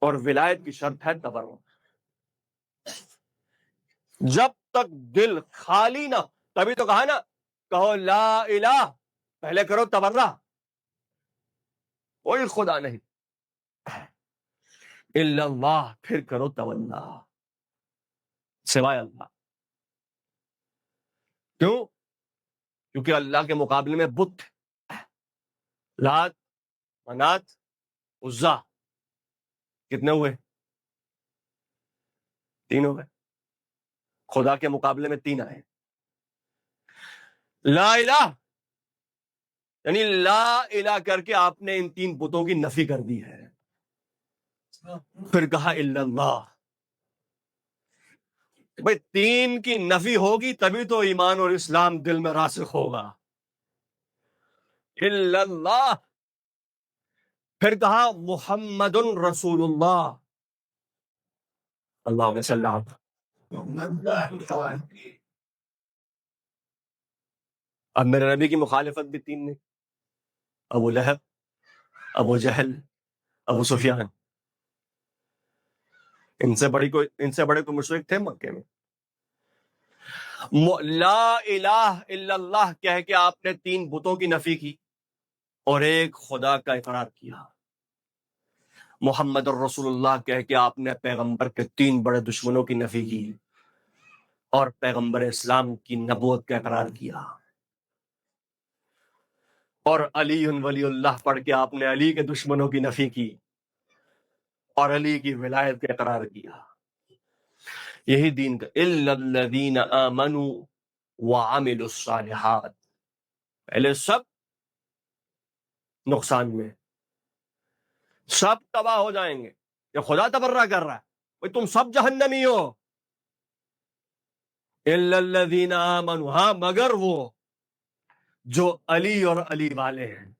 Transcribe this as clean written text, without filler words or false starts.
اور ولایت کی شرط ہے تبرع. جب تک دل خالی نہ، تبھی تو کہا نا کہو لا الہ، پہلے کرو تبرع. کوئی خدا نہیں الا اللہ، پھر کرو تولا، سوائے اللہ. کیوں؟ کیونکہ اللہ کے مقابلے میں بت تھے، لات، منات، عزا. کتنے ہوئے؟ 3 ہو گئے. خدا کے مقابلے میں 3 آئے. لا الہ یعنی لا الہ کر کے آپ نے ان 3 بتوں کی نفی کر دی ہے. پھر کہا الا اللہ. بھائی 3 کی نفی ہوگی تبھی تو ایمان اور اسلام دل میں راسخ ہوگا. الا اللہ. پھر کہا محمد رسول اللہ. اللہم صلی اللہ. اب میرے نبی کی مخالفت بھی 3 نے، ابو لہب، ابو جہل، ابو سفیان. ان سے بڑے کوئی مشرک تھے مکے میں؟ لا الہ الا اللہ کہہ کے آپ نے 3 بتوں کی نفی کی اور ایک خدا کا اقرار کیا. محمد الرسول اللہ کہہ کے آپ نے پیغمبر کے 3 بڑے دشمنوں کی نفی کی اور پیغمبر اسلام کی نبوت کا اقرار کیا. اور علی ولی اللہ پڑھ کے آپ نے علی کے دشمنوں کی نفی کی اور علی کی ولایت کا اقرار کیا. یہی دین کا الا الذین آمنوا وعملوا الصالحات. پہلے سب نقصان میں، سب تباہ ہو جائیں گے. یہ خدا تبرہ کر رہا ہے بھئی تم سب جہنمی ہو. الا الذین آمنوا، ہاں مگر وہ جو علی اور علی والے ہیں.